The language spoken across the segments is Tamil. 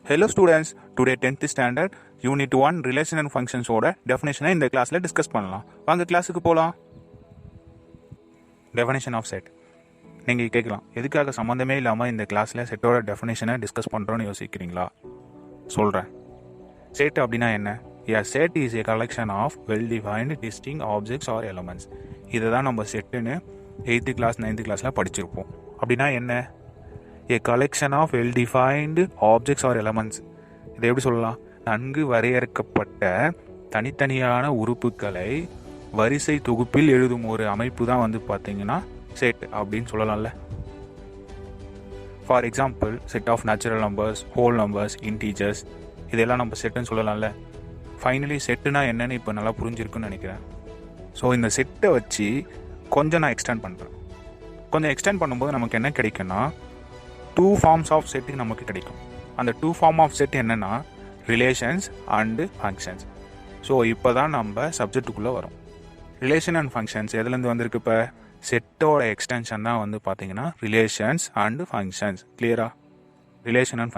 Hello students, today 10th standard unit 1 relation and functions ஓட definition இந்த கிளாஸ்ல டிஸ்கஸ் பண்ணலாம். வாங்க கிளாஸுக்கு போலாம். definition of set. நீங்க கேட்கலாம், எதுக்காக சம்பந்தமே இல்லாம இந்த கிளாஸ்ல செட்டோட டெஃபினேஷனை டிஸ்கஸ் பண்றோம்னு யோசிக்கிறீங்களா? சொல்றேன். செட் அப்படின்னா என்ன? A set is a collection of well-defined distinct objects or elements. இதை தான் நம்ம செட்டுன்னு 8th class 9th classல படிச்சிருப்போம். அப்படின்னா என்ன? A collection of well-defined objects or elements. இதை எப்படி சொல்லலாம்? நன்கு வரையறுக்கப்பட்ட தனித்தனியான உறுப்புகளை வரிசை தொகுப்பில் எழுதும் ஒரு அமைப்பு தான் பார்த்தீங்கன்னா செட் அப்படின்னு சொல்லலாம்ல. For example, set of natural numbers, whole numbers, integers, இதெல்லாம் நம்ம செட்டுன்னு சொல்லலாம்ல. ஃபைனலி செட்டுனா என்னன்னு இப்போ நல்லா புரிஞ்சிருக்குன்னு நினைக்கிறேன். ஸோ இந்த செட்டை வச்சு கொஞ்சம் நான் எக்ஸ்டெண்ட் பண்ணுறேன். கொஞ்சம் எக்ஸ்டெண்ட் பண்ணும்போது நமக்கு என்ன கிடைக்குன்னா, 2 ஃபார்ம்ஸ் ஆஃப் செட்டு நமக்கு கிடைக்கும். அந்த 2 ஃபார்ம் ஆஃப் செட் என்னென்னா ரிலேஷன்ஸ் அண்டு ஃபங்க்ஷன்ஸ். ஸோ இப்போ தான் நம்ம சப்ஜெக்டுக்குள்ளே வரும். ரிலேஷன் அண்ட் ஃபங்க்ஷன்ஸ் எதுலேருந்து வந்திருக்கு? இப்போ செட்டோட எக்ஸ்டென்ஷன் தான் பார்த்தீங்கன்னா ரிலேஷன்ஸ் அண்டு ஃபங்க்ஷன்ஸ். கிளியரா? ரிலேஷன் அண்ட்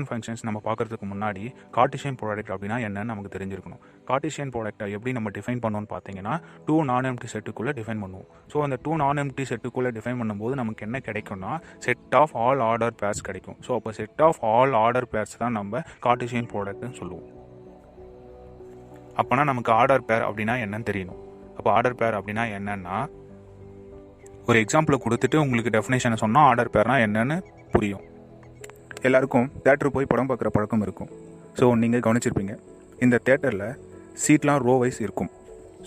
ஃபங்க்ஷன்ஸ் நம்ம பார்க்குறதுக்கு முன்னாடி கார்ட்டீசியன் ப்ராடக்ட் அப்படின்னா என்னன்னு நமக்கு தெரிஞ்சிருக்கணும். கார்ட்டீசியன் ப்ராடக்ட்டை எப்படி நம்ம டிஃபைன் பண்ணோம்னு பார்த்தீங்கன்னா 2 நான் எம்ப்டி செட்டுக்குள்ளே டிஃபைன் பண்ணுவோம். ஸோ அந்த 2 நான் எம்ப்டி செட்டுக்குள்ளே டிஃபைன் பண்ணும்போது நமக்கு என்ன கிடைக்கும்னா set of all order pairs கிடைக்கும். ஸோ அப்போ set of all order pairs தான் நம்ம கார்ட்டீசியன் ப்ராடக்ட்னு சொல்லுவோம். அப்போனா நமக்கு ஆர்டர் பேர் அப்படின்னா என்னன்னு தெரியணும். அப்போ ஆர்டர் பேர் அப்படின்னா என்னன்னா, ஒரு எக்ஸாம்பிளை கொடுத்துட்டு உங்களுக்கு டெஃபினேஷனை சொன்னால் ஆர்டர் பேர்னா என்னன்னு புரியும். எல்லாருக்கும் தேட்டர் போய் படம் பார்க்குற பழக்கம் இருக்கும். ஸோ நீங்கள் கவனிச்சிருப்பீங்க, இந்த தேட்டரில் சீட்லாம் ரோ வைஸ் இருக்கும்.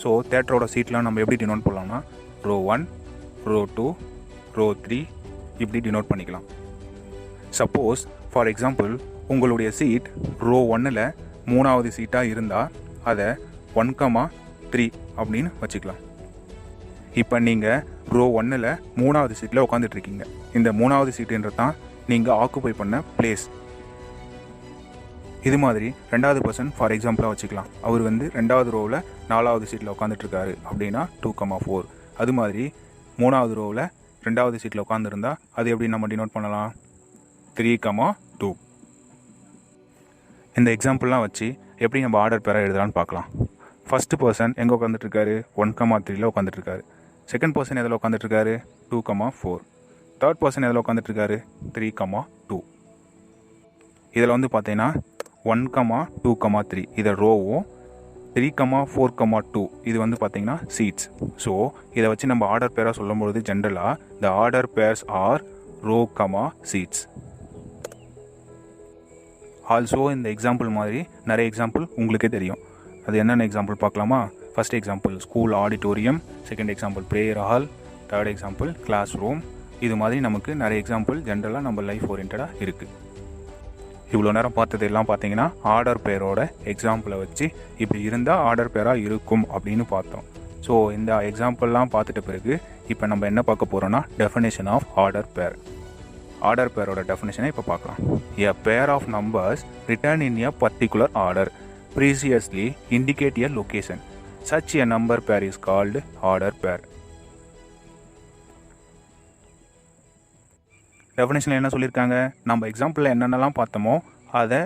ஸோ தேட்டரோட சீட்லாம் நம்ம எப்படி டினோட் பண்ணலாம்னா ரோ 1, ரோ 2, ரோ 3 இப்படி டினோட் பண்ணிக்கலாம். சப்போஸ் ஃபார் எக்ஸாம்பிள் உங்களுடைய சீட் ரோ 1ல் 3வது சீட்டாக இருந்தால் அதை 1,3 அப்படின்னு வச்சுக்கலாம். இப்போ நீங்கள் ரோ 1ல் 3வது சீட்டில் உட்காந்துட்ருக்கீங்க. இந்த 3வது சீட்டுன்றது தான் நீங்கள் ஆக்குபை பண்ண பிளேஸ். இது மாதிரி 2வது பர்சன் ஃபார் எக்ஸாம்பிளாக வச்சுக்கலாம். அவர் 2வது ரோவில் 4வது சீட்டில் உட்காந்துட்ருக்காரு அப்படின்னா 2,4. அது மாதிரி 3வது ரோவில் 2வது சீட்டில் உட்காந்துருந்தா அது எப்படி நம்ம டினோட் பண்ணலாம்? 3,2. இந்த எக்ஸாம்பிள்லாம் வச்சு எப்படி நம்ம ஆர்டர் பேராக எழுதலான்னு பார்க்கலாம். ஃபஸ்ட்டு பர்சன் எங்கே உட்காந்துட்ருக்காரு? 1,3ல் உட்காந்துட்ருக்காரு. செகண்ட் பர்சன் எதில் உட்காந்துட்ருக்காரு? 2,4. தேர்ட் பர்சன் எதில் உட்காந்துட்ருக்காரு? 3,2. இதில் பார்த்தீங்கன்னா 1,2,3 இதை ரோவும், 3,4,2 இது பார்த்தீங்கன்னா சீட்ஸ். ஸோ இதை வச்சு நம்ம ஆர்டர் பேராக சொல்லும்பொழுது ஜென்ரலாக the order pairs are row, seats. Also இந்த எக்ஸாம்பிள் மாதிரி நிறைய எக்ஸாம்பிள் உங்களுக்கே தெரியும். அது என்னென்ன எக்ஸாம்பிள் பார்க்கலாமா? First example school auditorium, second example prayer hall, third example classroom. இது மாதிரி நமக்கு நிறைய எக்ஸாம்பிள் ஜென்ரலாக நம்ம லைஃப் ஓரியன்டாக இருக்குது. இவ்வளோ நேரம் பார்த்தது எல்லாம் பார்த்தீங்கன்னா ஆர்டர் பேரோட எக்ஸாம்பிளை வச்சு இப்படி இருந்தால் ஆர்டர் பேராக இருக்கும் அப்படின்னு பார்த்தோம். ஸோ இந்த எக்ஸாம்பிள்லாம் பார்த்துட்ட பிறகு இப்போ நம்ம என்ன பார்க்க போகிறோன்னா definition of order pair. Order பேரோட டெஃபினேஷனை இப்போ பார்க்கலாம். A pair of numbers written in a particular order precisely indicate a location. Such a number pair is called order pair. டெஃபினேஷனில் என்ன சொல்லியிருக்காங்க? நம்ம எக்ஸாம்பிளில் என்னென்னலாம் பார்த்தோமோ அதை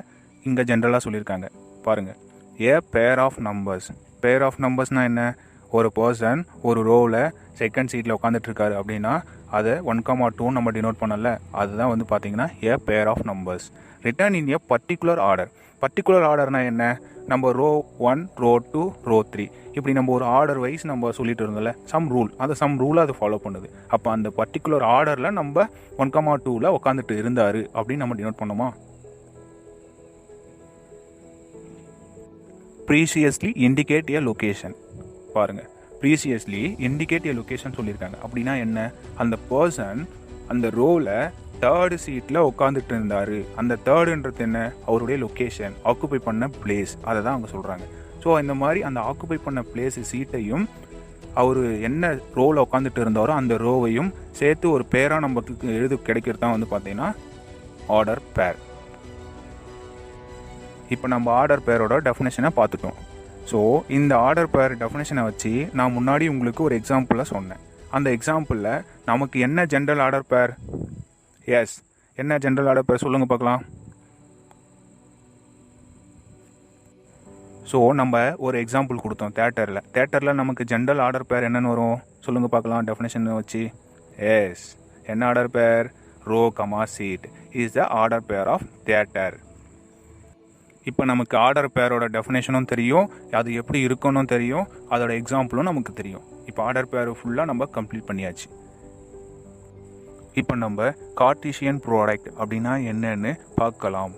இங்கே ஜென்ரலாக சொல்லியிருக்காங்க. பாருங்கள், a pair of numbers. Pair of நம்பர்ஸ்னால் என்ன? ஒரு பர்சன் ஒரு ரோவில் செகண்ட் சீட்டில் உட்காந்துட்ருக்காரு அப்படின்னா அதை 1,2 நம்ம டினோட் பண்ணல. அதுதான் பார்த்தீங்கன்னா a pair of numbers written in a particular order. Particular ஆர்டர்னால் என்ன? நம்ம ரோ 1, ரோ 2, ரோ 3 இப்படி நம்ம ஒரு ஆர்டர் வைஸ் நம்ம சொல்லிட்டு இருந்தோம்ல, சம் ரூலை அது ஃபாலோ பண்ணுது. அப்போ அந்த பர்டிகுலர் ஆர்டரில் நம்ம 1,2ல் உட்காந்துட்டு இருந்தார் அப்படின்னு நம்ம டினோட் பண்ணோமா? Preciously indicate a location. பாருங்கள், ப்ரீசியஸ்லி இண்டிகேட் எ லொக்கேஷன் சொல்லியிருக்காங்க. அப்படின்னா என்ன? அந்த பர்சன் அந்த ரோவில் தேர்டு சீட்டில் உட்காந்துட்டு இருந்தார். அந்த தேர்டுன்றது என்ன? அவருடைய லொக்கேஷன், ஆக்குபை பண்ண பிளேஸ், அதை தான் அவங்க சொல்கிறாங்க. ஸோ இந்த மாதிரி அந்த ஆக்குபை பண்ண பிளேஸ் சீட்டையும் அவர் என்ன ரோவில் உட்காந்துட்டு இருந்தாரோ அந்த ரோவையும் சேர்த்து ஒரு பேராக நமக்கு எழுது கிடைக்கிறது தான் பார்த்தீங்கன்னா ஆர்டர் பேர். இப்போ நம்ம ஆர்டர் பேரோட டெஃபினேஷனை பார்த்துட்டோம். ஸோ இந்த ஆர்டர் பேர் டெஃபினேஷனை வச்சு நான் முன்னாடி உங்களுக்கு ஒரு எக்ஸாம்பிளை சொன்னேன். அந்த எக்ஸாம்பிளில் நமக்கு என்ன ஜென்ரல் ஆர்டர் பேர்? எஸ், என்ன ஜென்ரல் ஆர்டர் பேர் சொல்லுங்கள் பார்க்கலாம். ஸோ நம்ம ஒரு எக்ஸாம்பிள் கொடுத்தோம் தேட்டரில் நமக்கு ஜென்ரல் ஆர்டர் பேர் என்னென்னு வரும் சொல்லுங்கள் பார்க்கலாம் டெஃபினேஷன் வச்சு. எஸ், என்ன order pair? Row comma seat is the order pair of theatre. இப்போ நமக்கு ஆர்டர் பேரோட டெஃபினேஷனும் தெரியும், அது எப்படி இருக்கணும் தெரியும், அதோட எக்ஸாம்பிளும் நமக்கு தெரியும். இப்போ ஆர்டர் பேர் ஃபுல்லாக நம்ம கம்ப்ளீட் பண்ணியாச்சு. இப்போ நம்ம கார்ட்டீசியன் ப்ராடக்ட் அப்படின்னா என்னன்னு பார்க்கலாம்.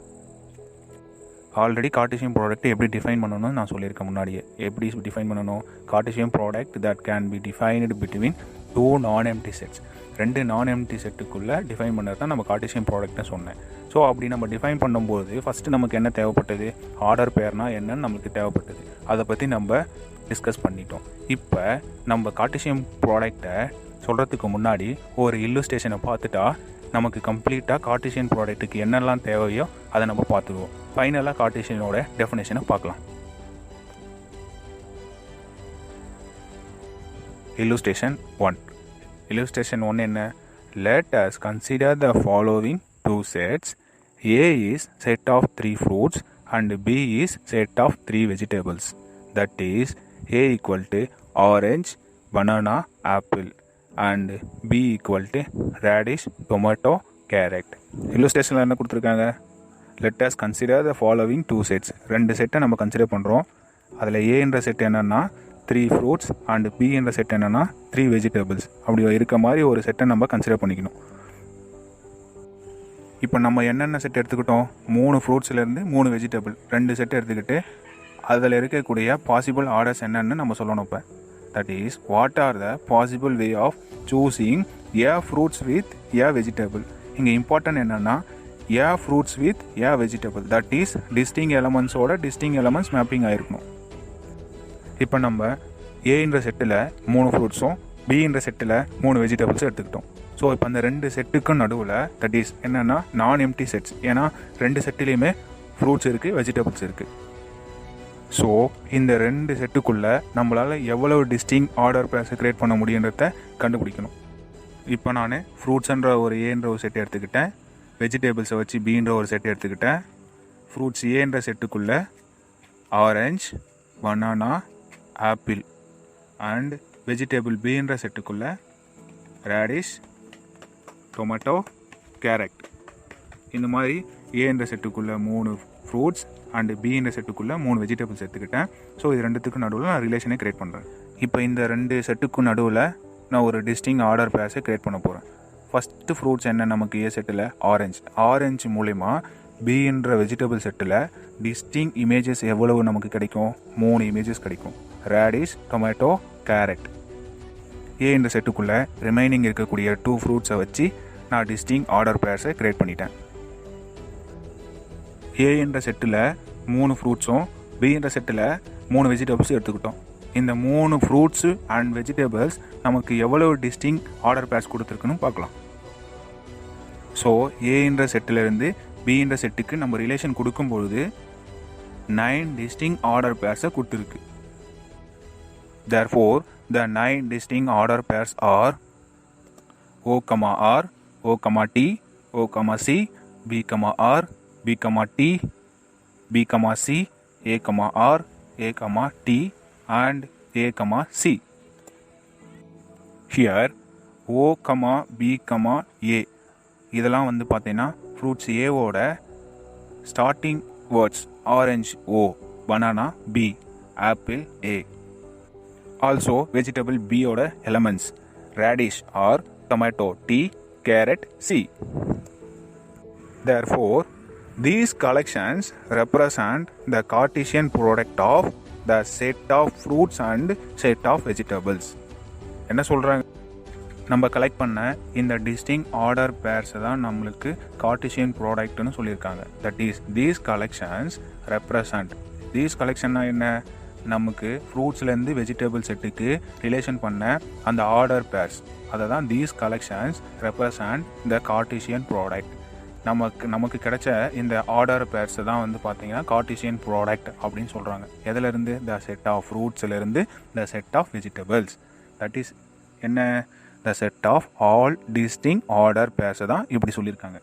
ஆல்ரெடி கார்ட்டீசியன் ப்ராடக்ட் எப்படி டிஃபைன் பண்ணணும்னு நான் சொல்லியிருக்கேன் முன்னாடியே. எப்படி டிஃபைன் பண்ணணும்? Cartesian product that can be defined between two non empty sets. 2 non empty செட்டுக்குள்ளே define பண்ணுறது தான் நம்ம கார்ட்டீசியன் ப்ராடக்ட்னு சொன்னேன். ஸோ அப்படி நம்ம டிஃபைன் பண்ணும்போது ஃபஸ்ட்டு நமக்கு என்ன தேவைப்பட்டது? ஆர்டர் பேர்னா என்னன்னு நமக்கு தேவைப்பட்டது. அதை பற்றி நம்ம டிஸ்கஸ் பண்ணிட்டோம். இப்போ நம்ம கார்ட்டீசியன் ப்ராடக்டை சொல்கிறதுக்கு முன்னாடி ஒரு இல்லுஸ்ட்ரேஷனை பார்த்துட்டா நமக்கு கம்ப்ளீட்டாக கார்ட்டீசியன் ப்ராடக்ட்டுக்கு என்னெல்லாம் தேவையோ அதை நம்ம பார்த்துருவோம். ஃபைனலாக கார்ட்டீசியனோட டெஃபினேஷனை பார்க்கலாம். இல்லுஸ்ட்ரேஷன் 1. Illustration 1 என்ன? Let us consider the following two sets. A is set of 3 fruits and B is set of 3 vegetables. That is, A equal to orange, banana, apple and B equal to radish, tomato, carrot. Illustration என்ன கொடுத்துருக்காங்க? Let us consider the following two sets. 2 செட்டை நம்ம கன்சிடர் பண்ணுறோம். அதில் A என்ற செட் என்னென்னா 3 ஃப்ரூட்ஸ் அண்ட் பி என்ற செட் என்னென்னா 3 வெஜிடபிள்ஸ். அப்படி இருக்க மாதிரி ஒரு செட்டை நம்ம கன்சிடர் பண்ணிக்கணும். இப்போ நம்ம என்னென்ன செட் எடுத்துக்கிட்டோம்? 3 ஃப்ரூட்ஸ்லேருந்து 3 வெஜிடபிள் 2 செட் எடுத்துக்கிட்டு அதில் இருக்கக்கூடிய பாசிபிள் ஆர்டர்ஸ் என்னென்னு நம்ம சொல்லணும். இப்போ that is, what are the possible way of choosing a fruits with a vegetable. இங்கே இம்பார்ட்டன்ட் என்னென்னா a fruits with a vegetable. That is, distinct எலமெண்ட்ஸோட டிஸ்டிங் எலமெண்ட்ஸ் மேப்பிங் ஆகிருக்கணும். இப்போ நம்ம ஏன்ற செட்டில் 3 ஃப்ரூட்ஸும் பின்ற செட்டில் 3 வெஜிடபிள்ஸும் எடுத்துக்கிட்டோம். ஸோ இப்போ அந்த 2 செட்டுக்கும் நடுவில் தட் இஸ் என்னென்னா நான் எம்டி செட்ஸ். ஏன்னா 2 செட்டிலையுமே ஃப்ரூட்ஸ் இருக்குது, வெஜிடபிள்ஸ் இருக்குது. ஸோ இந்த 2 செட்டுக்குள்ளே நம்மளால் எவ்வளவு டிஸ்டிங் ஆர்டர் பேர்ஸை க்ரியேட் பண்ண முடியுன்றத கண்டுபிடிக்கணும். இப்போ நான் ஃப்ரூட்ஸ்ன்ற ஒரு ஏன்ற ஒரு செட் எடுத்துக்கிட்டேன், வெஜிடபிள்ஸை வச்சு பீன்ற ஒரு செட் எடுத்துக்கிட்டேன். ஃப்ரூட்ஸ் ஏன்ற செட்டுக்குள்ளே orange, banana, apple and vegetable பீன்ற செட்டுக்குள்ளே ரேடிஷ், டொமேட்டோ, கேரட். இந்த மாதிரி ஏன்ற செட்டுக்குள்ளே 3 ஃப்ரூட்ஸ் அண்டு பின்ற செட்டுக்குள்ளே 3 வெஜிடபிள்ஸ் எடுத்துக்கிட்டேன். ஸோ இது 2த்துக்கும் நடுவில் நான் ரிலேஷனை க்ரியேட் பண்ணுறேன். இப்போ இந்த 2 செட்டுக்கும் நடுவில் நான் ஒரு டிஸ்டிங் ஆர்டர் பேர்ஸை க்ரியேட் பண்ண போகிறேன். ஃபஸ்ட்டு ஃப்ரூட்ஸ் என்ன நமக்கு ஏ செட்டில்? ஆரஞ்சு மூலிமா பின்ற வெஜிடபிள் செட்டில் டிஸ்டிங் இமேஜஸ் எவ்வளவு நமக்கு கிடைக்கும்? 3 இமேஜஸ் கிடைக்கும். Radish, tomato, carrot. ஏ என்ற செட்டுக்குள்ளே ரிமைனிங் இருக்கக்கூடிய 2 ஃப்ரூட்ஸை வச்சு நான் டிஸ்டிங் ஆர்டர் பேர்ஸை க்ரியேட் பண்ணிட்டேன். ஏ என்ற செட்டில் 3 ஃப்ரூட்ஸும் பி என்ற செட்டில் 3 வெஜிடபிள்ஸும் எடுத்துக்கிட்டோம். இந்த 3 ஃப்ரூட்ஸு அண்ட் வெஜிடபிள்ஸ் நமக்கு எவ்வளவு டிஸ்டிங் ஆர்டர் பேர்ஸ் கொடுத்துருக்குன்னு பார்க்கலாம். ஸோ ஏ என்ற செட்டிலிருந்து பி என்ற செட்டுக்கு நம்ம ரிலேஷன் கொடுக்கும்பொழுது 9 டிஸ்டிங் ஆர்டர் பேர்ஸை கொடுத்துருக்கு. Therefore, the 9 distinct order pairs are O, R, O, T, O, C, B, R, B, T, B, C, A, R, A, T and A, C. Here O, B, A இதெல்லாம் வந்து பார்த்தீங்கன்னா ஃப்ரூட்ஸ் ஏவோட starting words. Orange O, banana B, apple A. Also vegetable B ஓட elements radish or tomato T, carrot C. Therefore, these collections represent the Cartesian product of the set of fruits and set of vegetables. என்ன சொல்கிறாங்க? நம்ம கலெக்ட் பண்ண இந்த டிஸ்டிங் ஆர்டர் பேர்ஸை தான் நம்மளுக்கு கார்ட்டீசியன் ப்ராடக்ட்னு சொல்லியிருக்காங்க. That is, these collections represent. These கலெக்ஷன்னா என்ன? நமக்கு ஃப்ரூட்ஸ்லேருந்து வெஜிடபிள் செட்டுக்கு ரிலேஷன் பண்ண அந்த ஆர்டர் பேர்ஸ், அதை தான் these collections represent the Cartesian product. நமக்கு கிடைச்ச இந்த ஆர்டர் பேர்ஸை தான் வந்து பார்த்தீங்கன்னா கார்ட்டீசியன் ப்ராடக்ட் அப்படின்னு சொல்கிறாங்க. எதிலிருந்து? த செட் ஆஃப் ஃப்ரூட்ஸ்லேருந்து the set of vegetables. That is என்ன? The set of all distinct order பேர்ஸை தான் இப்படி சொல்லியிருக்காங்க.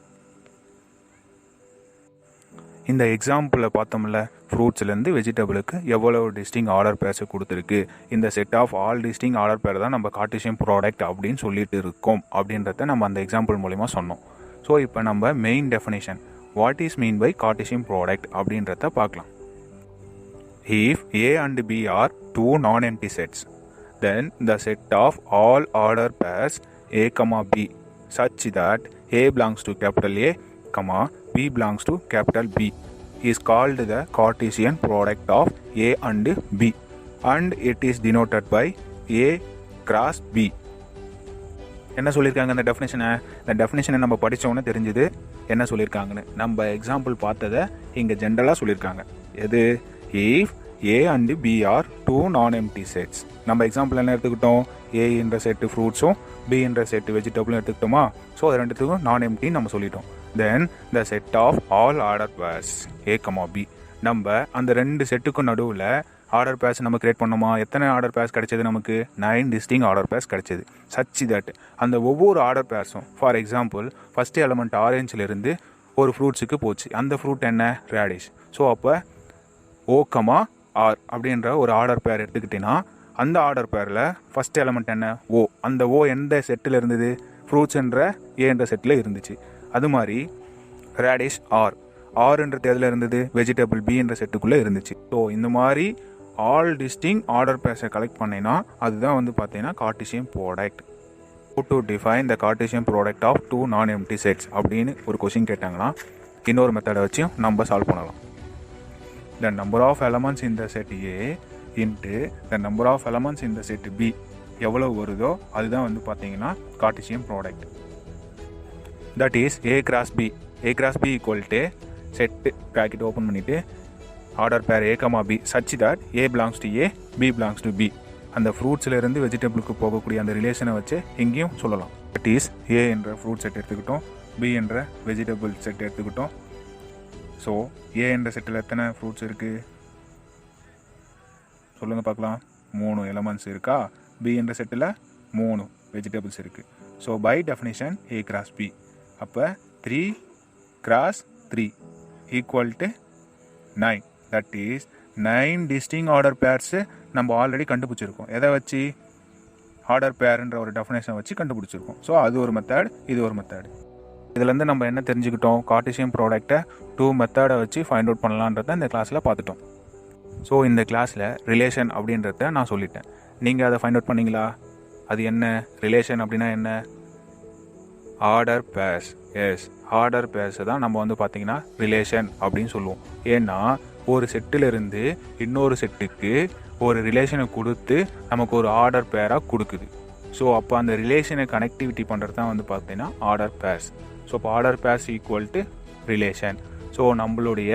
இந்த எக்ஸாம்பிளில் பார்த்தோம்ல, ஃப்ரூட்ஸ்லேருந்து வெஜிடபிளுக்கு எவ்வளோ டிஸ்டிங் ஆர்டர் பேர்ஸை கொடுத்துருக்கு, இந்த set of all distinct order pair தான் நம்ம கார்ட்டீசியன் ப்ராடக்ட் அப்படின்னு சொல்லிட்டு இருக்கோம் அப்படின்றத நம்ம அந்த எக்ஸாம்பிள் மூலிமா சொன்னோம். ஸோ இப்போ நம்ம main definition what is mean by Cartesian product அப்படின்றத பார்க்கலாம். If A and B are two non-empty sets, then the set of all order pairs A, B such that A belongs to capital A, B belongs to capital B is called the Cartesian product of A and B, and it is denoted by A cross B. என்ன சொல்லியிருக்காங்க இந்த டெஃபினேஷனை? இந்த டெஃபினேஷனை நம்ம படித்தோன்னே தெரிஞ்சுது என்ன சொல்லியிருக்காங்கன்னு. நம்ம எக்ஸாம்பிள் பார்த்ததை இங்கே ஜென்ரலாக சொல்லியிருக்காங்க. எது? If A and B are two non-empty sets. நம்ம எக்ஸாம்பிள் என்ன எடுத்துக்கிட்டோம்? A என்ற செட்டு ஃப்ரூட்ஸும் B என்ற செட்டு வெஜிடபிளும் எடுத்துக்கிட்டோமா? ஸோ அது ரெண்டுத்துக்கும் நான் எம்டின்னு நம்ம சொல்லிட்டோம். Then the set of all order pairs A, B. நம்ம அந்த ரெண்டு செட்டுக்கும் நடுவில் ஆர்டர் பேர்ஸ் நம்ம கிரியேட் பண்ணோமா? எத்தனை ஆர்டர் பேர்ஸ் கிடைச்சது நமக்கு? 9 டிஸ்டிங் ஆர்டர் பேர்ஸ் கிடைச்சது. சச் தட் அந்த ஒவ்வொரு ஆர்டர் பேர்ஸும், ஃபார் எக்ஸாம்பிள் ஃபஸ்ட்டு எலமெண்ட் ஆரஞ்சிலிருந்து ஒரு ஃப்ரூட்ஸுக்கு போச்சு. அந்த ஃப்ரூட் என்ன? ரேடிஷ். ஸோ அப்போ O, R அப்படின்ற ஒரு ஆர்டர் பேர் எடுத்துக்கிட்டீங்கன்னா அந்த ஆர்டர் பேரில் ஃபஸ்ட் எலமெண்ட் என்ன? O. அந்த O எந்த செட்டில் இருந்தது? ஃப்ரூட்ஸ் என்ற A என்ற செட்டில் இருந்துச்சு. அது மாதிரி ரேடிஷ் ஆர்ன்றது எதில் இருந்தது? வெஜிடபிள் B என்ற செட்டுக்குள்ளே இருந்துச்சு. ஸோ இந்த மாதிரி ஆல் டிஸ்டிங் ஆர்டர் பேர்ஸை கலெக்ட் பண்ணினா அதுதான் வந்து பார்த்தீங்கன்னா Cartesian product. To define the Cartesian product of two non empty sets அப்படின்னு ஒரு கொஸ்டின் கேட்டாங்கன்னா இன்னொரு மெத்தடை வச்சும் நம்ம சால்வ் பண்ணலாம். The number of elements in the set A into the number of elements in the set B எவ்வளோ வருதோ அதுதான் வந்து பார்த்தீங்கன்னா Cartesian product. That is A cross B. A cross B equal to set bracket open பண்ணிவிட்டு ஆர்டர் பேர் A, B such that A belongs to A, B belongs to B. அந்த ஃப்ரூட்ஸ்லேருந்து வெஜிடபிளுக்கு போகக்கூடிய அந்த ரிலேஷனை வச்சு எங்கேயும் சொல்லலாம். தட் இஸ் A என்ற ஃப்ரூட் செட் எடுத்துக்கிட்டோம், B என்ற வெஜிடபிள் செட் எடுத்துக்கிட்டோம். ஸோ A என்ற செட்டில் எத்தனை ஃப்ரூட்ஸ் இருக்குது சொல்லுங்கள் பார்க்கலாம்? 3 எலமெண்ட்ஸ் இருக்கா? B என்ற செட்டில் 3 வெஜிடபிள்ஸ் இருக்குது. So by definition A cross B. அப்போ 3 cross 3 equal to 9. That is 9 distinct order pairs நம்ம ஆல்ரெடி கண்டுபிடிச்சிருக்கோம். எதை வச்சு? ஆர்டர் பேருன்ற ஒரு டெஃபினேஷன் வச்சு கண்டுபிடிச்சிருக்கோம். ஸோ அது ஒரு மெத்தட், இது ஒரு மெத்தட். இதுலேருந்து நம்ம என்ன தெரிஞ்சுக்கிட்டோம்? கார்ட்டீசியன் ப்ராடக்டை 2 மெத்தடை வச்சு ஃபைண்ட் அவுட் பண்ணலான்றத இந்த கிளாஸில் பார்த்துட்டோம். ஸோ இந்த கிளாஸில் ரிலேஷன் அப்படின்றத நான் சொல்லிட்டேன். நீங்கள் அதை ஃபைண்ட் அவுட் பண்ணிங்களா? அது என்ன ரிலேஷன் அப்படின்னா என்ன? Order pairs. எஸ், ஆர்டர் பேர்ஸை தான் நம்ம வந்து பார்த்திங்கன்னா ரிலேஷன் அப்படின்னு சொல்லுவோம். ஏன்னா ஒரு செட்டிலிருந்து இன்னொரு செட்டுக்கு ஒரு ரிலேஷனை கொடுத்து நமக்கு ஒரு ஆர்டர் பேராக கொடுக்குது. ஸோ அப்போ அந்த ரிலேஷனை கனெக்டிவிட்டி பண்ணுறது தான் வந்து பார்த்தீங்கன்னா ஆர்டர் பேர்ஸ். ஸோ இப்போ order pairs equal to relation. So நம்மளுடைய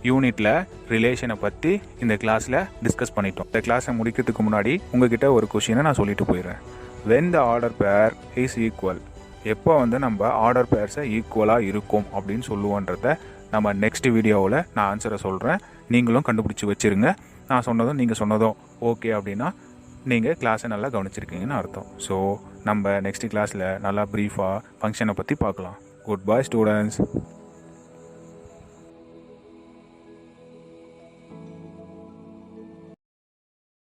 யூனிட்டில் ரிலேஷனை பற்றி இந்த கிளாஸில் டிஸ்கஸ் பண்ணிட்டோம். இந்த கிளாஸை முடிக்கிறதுக்கு முன்னாடி உங்ககிட்ட ஒரு கொஷினை நான் சொல்லிட்டு போயிடுறேன். வென் த ஆர்டர் பேர் இஸ் ஈக்குவல், எப்போ வந்து நம்ம ஆர்டர் பேர்ஸை ஈக்குவலாக இருக்கும் அப்படின்னு சொல்லுவோன்றத நம்ம நெக்ஸ்ட் வீடியோவில் நான் ஆன்சரை சொல்கிறேன். நீங்களும் கண்டுபிடிச்சி வச்சுருங்க. நான் சொன்னதும் நீங்கள் சொன்னதும் ஓகே அப்படின்னா நீங்கள் கிளாஸை நல்லா கவனிச்சிருக்கீங்கன்னு அர்த்தம். ஸோ நம்ம நெக்ஸ்ட் கிளாஸில் நல்லா ப்ரீஃபாக ஃபங்க்ஷனை பற்றி பார்க்கலாம். Good bye students.